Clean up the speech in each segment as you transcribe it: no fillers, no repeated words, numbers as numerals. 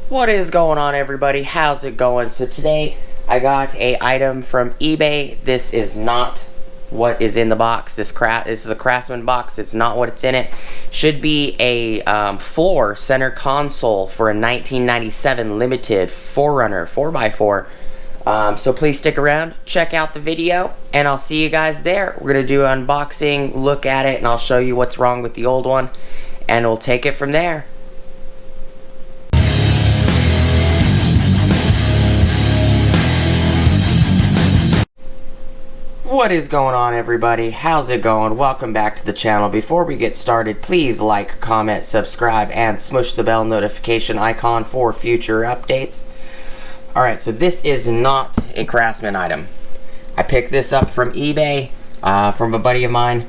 What is going on, everybody? How's it going? So today I got a item from eBay. This is not what is in the box. This is a Craftsman box. It's not what it's in it. Should be a floor center console for a 1997 limited 4Runner 4x4. So please stick around, check out the video, and I'll see you guys there. We're gonna do an unboxing, look at it, and I'll show you what's wrong with the old one, and we'll take it from there. What is going on, everybody? How's it going? Welcome back to the channel. Before we get started, please like, comment, subscribe, and smush the bell notification icon for future updates. Alright, so this is not a Craftsman item. I picked this up from eBay from a buddy of mine.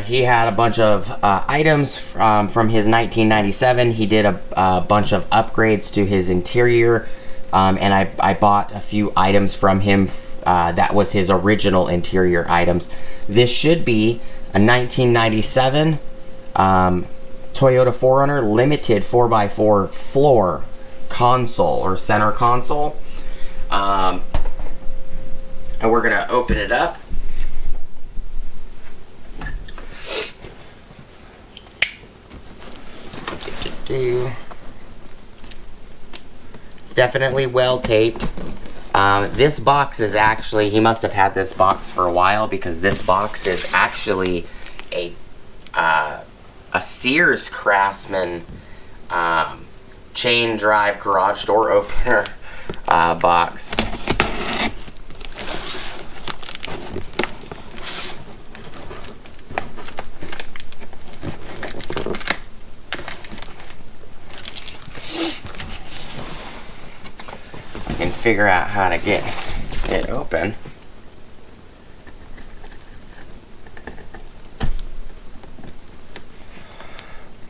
He had a bunch of items from his 1997. He did a bunch of upgrades to his interior, and I bought a few items from him that was his original interior items. This should be a 1997 Toyota 4Runner limited 4x4 floor console or center console, and we're gonna open it up. It's definitely well taped. This box is actually, he must have had this box for a while, because this box is actually a Sears Craftsman chain drive garage door opener box. Figure out how to get it open.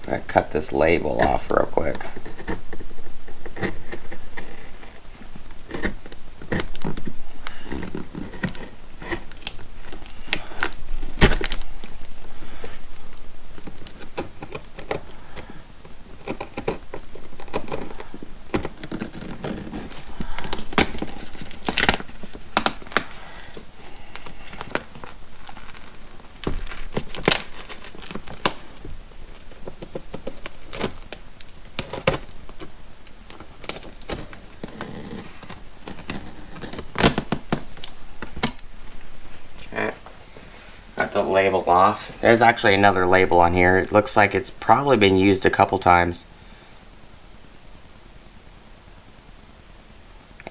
I'm gonna cut this label off real quick. Got the label off. There's actually another label on here. It looks like it's probably been used a couple times.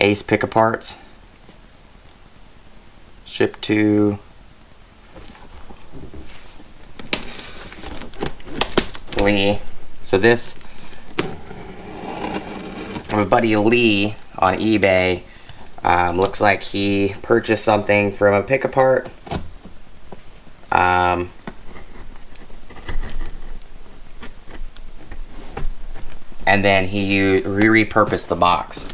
Ace pick-a-parts. Shipped to Lee. So this, my buddy Lee on eBay, looks like he purchased something from a pick-a-part. And then he repurposed the box.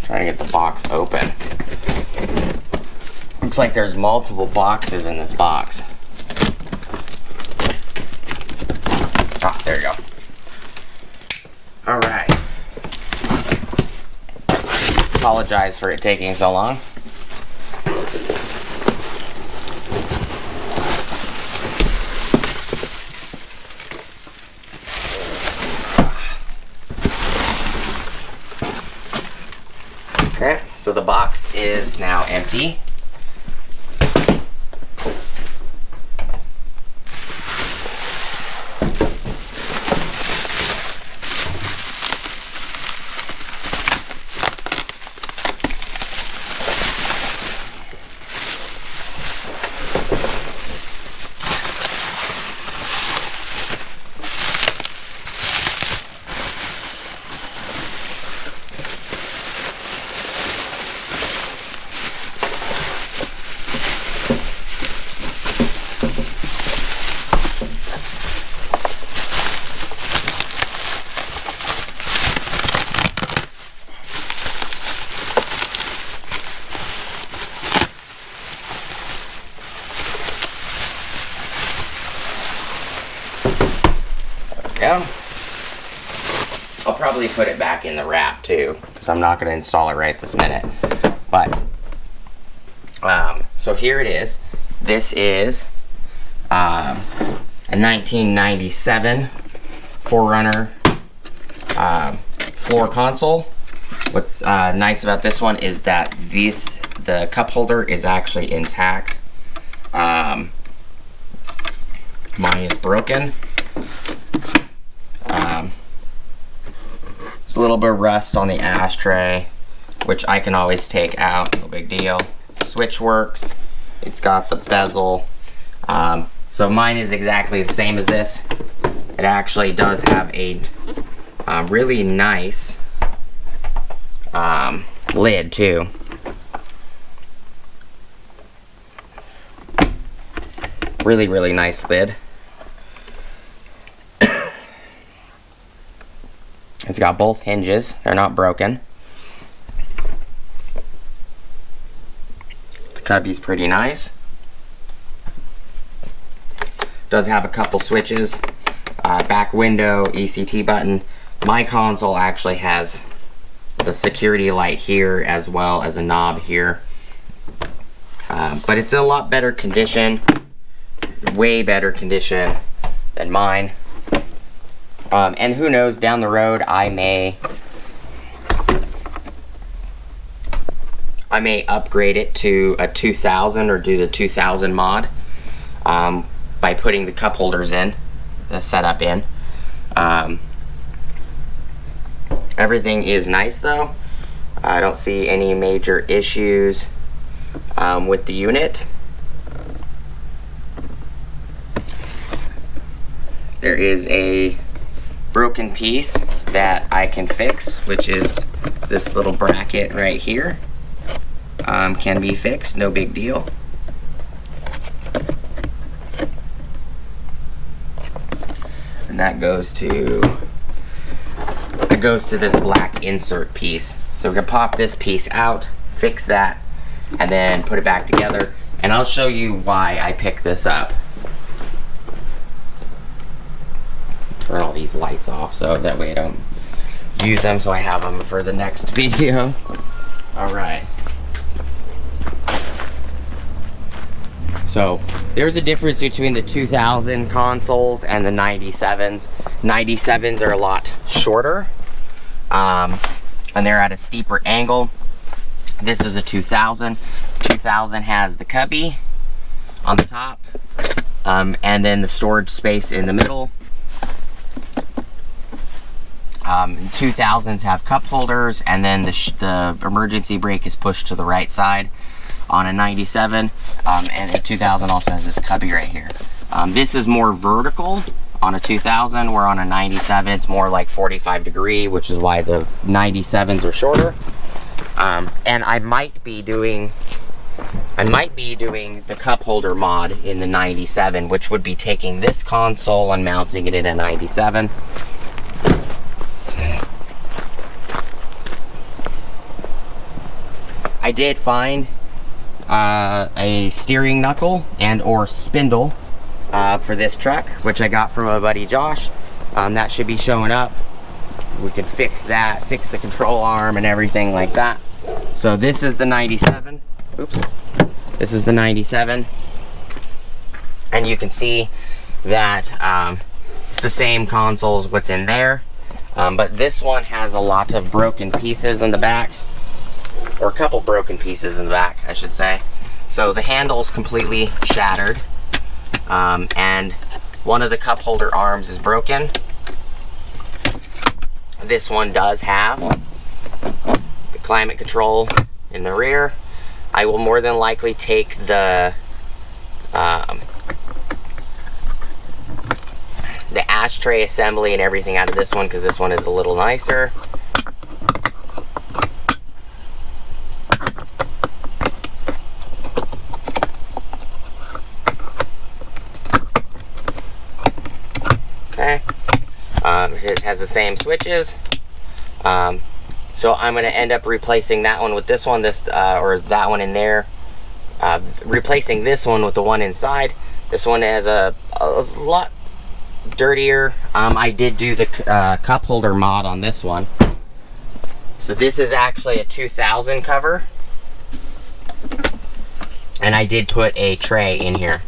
Trying to get the box open. Looks like there's multiple boxes in this box. Ah, there you go. Alright. Apologize for it taking so long. Okay, so the box is now empty. go. I'll probably put it back in the wrap too, because I'm not going to install it right this minute. But, so here it is. This is a 1997 4Runner floor console. What's nice about this one is that the cup holder is actually intact. Mine is broken. There's a little bit of rust on the ashtray, which I can always take out, no big deal. Switch works. It's got the bezel. So mine is exactly the same as this. It actually does have a really nice lid too. Really, really nice lid. It's got both hinges. They're not broken. The cubby's pretty nice. Does have a couple switches. Back window, ECT button. My console actually has the security light here as well as a knob here. But it's in a lot better condition. Way better condition than mine. And who knows, down the road I may upgrade it to a 2000 or do the 2000 mod by putting the cup holders in, the setup in. Everything is nice though. I don't see any major issues with the unit. There is a broken piece that I can fix, which is this little bracket right here. Can be fixed, no big deal. And that goes to this black insert piece. So we can pop this piece out, fix that, and then put it back together. And I'll show you why I picked this up. Turn all these lights off so that way I don't use them, so I have them for the next video. Alright. So there's a difference between the 2000 consoles and the 97s. 97s are a lot shorter, and they're at a steeper angle. This is a 2000. 2000 has the cubby on the top, and then the storage space in the middle. 2000s have cup holders, and then the emergency brake is pushed to the right side on a 97, and a 2000 also has this cubby right here. This is more vertical on a 2000, where on a 97 it's more like 45 degree, which is why the 97s are shorter. And I might be doing the cup holder mod in the 97, which would be taking this console and mounting it in a 97. I did find a steering knuckle and or spindle for this truck, which I got from my buddy Josh. That should be showing up. We can fix that, fix the control arm and everything like that. So this is the 97. Oops. This is the 97. And you can see that it's the same console as what's in there. But this one has a lot of broken pieces in the back. Or a couple broken pieces in the back, I should say. So the handle's completely shattered, and one of the cup holder arms is broken. This one does have the climate control in the rear. I will more than likely take the ashtray assembly and everything out of this one, because this one is a little nicer. Okay, it has the same switches, so I'm going to end up replacing that one with this one, or that one in there, replacing this one with the one inside. This one has a lot dirtier, I did do the cup holder mod on this one. So this is actually a 2000 cover, and I did put a tray in here.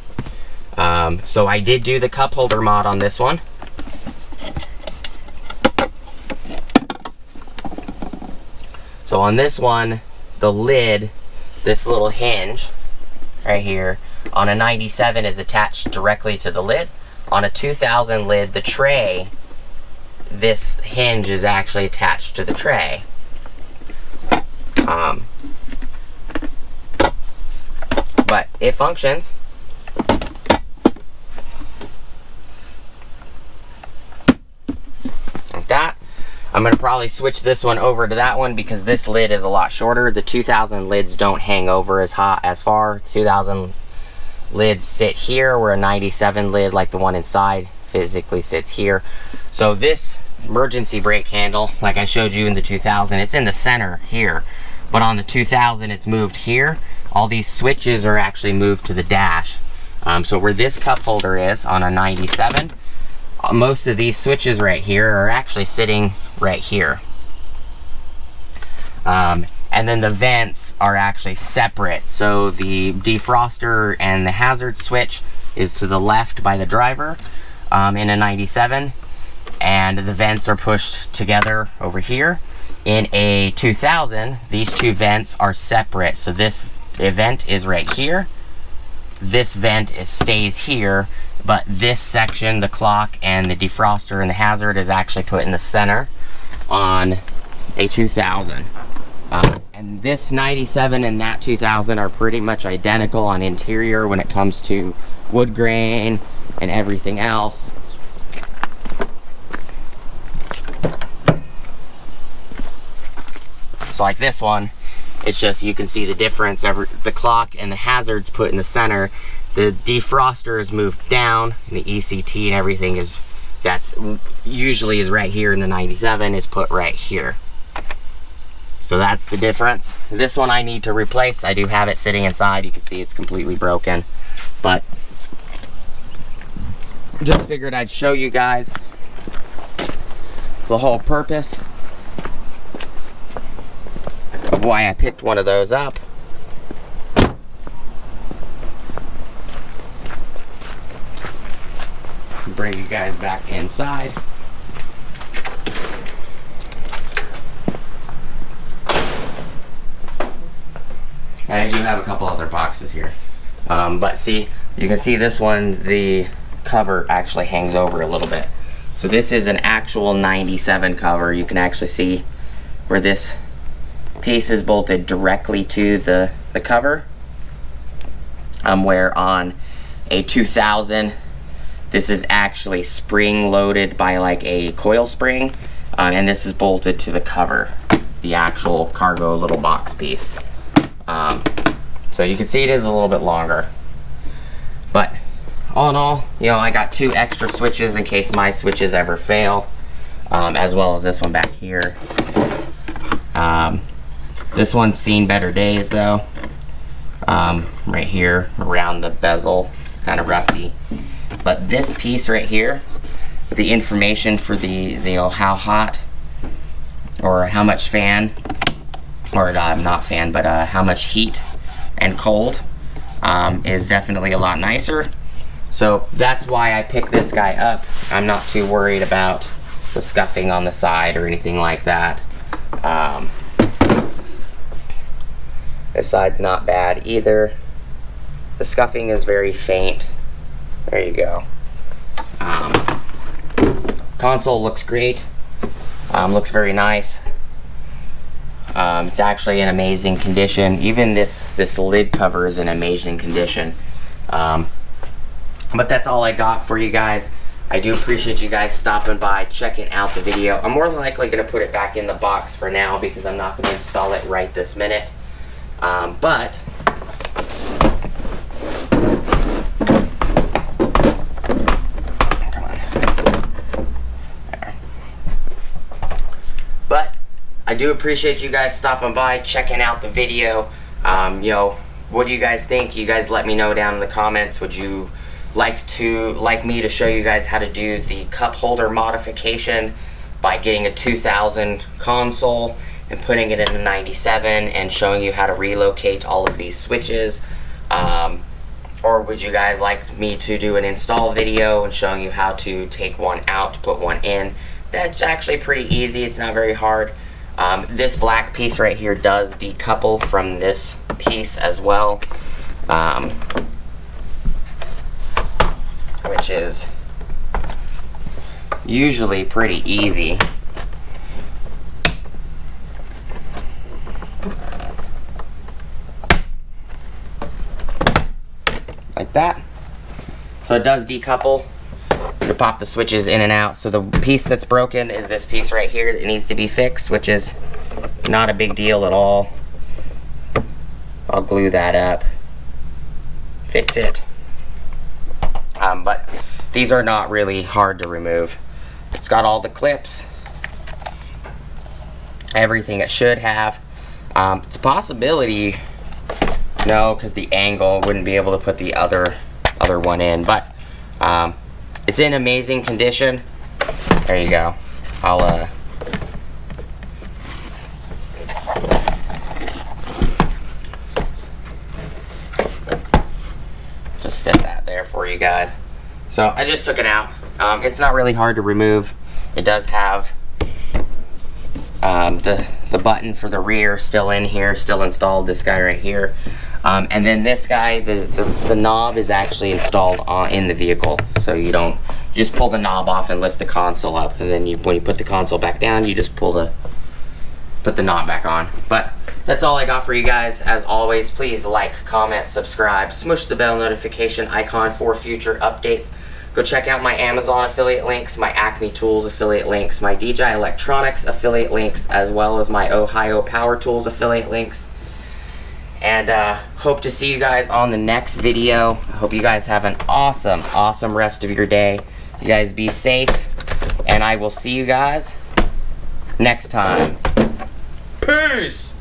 So I did do the cup holder mod on this one. So on this one, the lid, this little hinge right here, on a 97 is attached directly to the lid. On a 2000 lid, the tray, this hinge is actually attached to the tray. But it functions. Like that. I'm going to probably switch this one over to that one because this lid is a lot shorter. The 2000 lids don't hang over as far. 2000 lids sit here, where a 97 lid, like the one inside, physically sits here. So this emergency brake handle, like I showed you in the 2000, it's in the center here. But on the 2000, it's moved here. All these switches are actually moved to the dash. So where this cup holder is on a 97, most of these switches right here are actually sitting right here. And then the vents are actually separate. So the defroster and the hazard switch is to the left by the driver in a 97. And the vents are pushed together over here. In a 2000, these two vents are separate. So this vent is right here. This vent stays here. But this section, the clock and the defroster and the hazard, is actually put in the center on a 2000. And this 97 and that 2000 are pretty much identical on interior when it comes to wood grain and everything else. So like this one, it's just, you can see the difference. The clock and the hazard's put in the center. The defroster is moved down, and the ECT and everything that's usually is right here in the 97 is put right here. So that's the difference. This one I need to replace. I do have it sitting inside. You can see it's completely broken, but just figured I'd show you guys the whole purpose of why I picked one of those up. Bring you guys back inside. And I do have a couple other boxes here. But see, you can see this one, the cover actually hangs over a little bit. So this is an actual 97 cover. You can actually see where this piece is bolted directly to the cover. Where on a 2000, this is actually spring loaded by like a coil spring, and this is bolted to the cover, the actual cargo little box piece. So you can see it is a little bit longer, but all in all, you know, I got two extra switches in case my switches ever fail, as well as this one back here. This one's seen better days though. Right here around the bezel, it's kind of rusty. But this piece right here, the information for the you know, how hot or how much fan, or not fan, but how much heat and cold is definitely a lot nicer. So that's why I picked this guy up. I'm not too worried about the scuffing on the side or anything like that. This side's not bad either. The scuffing is very faint. There you go. Console looks great. Looks very nice. It's actually in amazing condition. Even this lid cover is in amazing condition. But that's all I got for you guys. I do appreciate you guys stopping by, checking out the video. I'm more than likely going to put it back in the box for now because I'm not going to install it right this minute. But I do appreciate you guys stopping by, checking out the video. You know, what do you guys think? You guys let me know down in the comments. Would you like me to show you guys how to do the cup holder modification by getting a 2000 console and putting it in a 97 and showing you how to relocate all of these switches, or would you guys like me to do an install video and showing you how to take one out, put one in? That's actually pretty easy. It's not very hard. This black piece right here does decouple from this piece as well, which is usually pretty easy. Like that. So it does decouple. You can pop the switches in and out. So the piece that's broken is this piece right here that needs to be fixed, which is not a big deal at all. I'll glue that up, fix it. But these are not really hard to remove. It's got all the clips, everything it should have. It's a possibility, no, because the angle wouldn't be able to put the other one in, but it's in amazing condition. There you go. I'll just set that there for you guys. So I just took it out. It's not really hard to remove. It does have the button for the rear still in here, still installed, this guy right here. And then this guy, the knob is actually installed in the vehicle. So you just pull the knob off and lift the console up. And then when you put the console back down, you just put the knob back on. But that's all I got for you guys. As always, please like, comment, subscribe, smush the bell notification icon for future updates. Go check out my Amazon affiliate links, my Acme Tools affiliate links, my DJI Electronics affiliate links, as well as my Ohio Power Tools affiliate links. And hope to see you guys on the next video. I hope you guys have an awesome rest of your day. You guys be safe, and I will see you guys next time. Peace!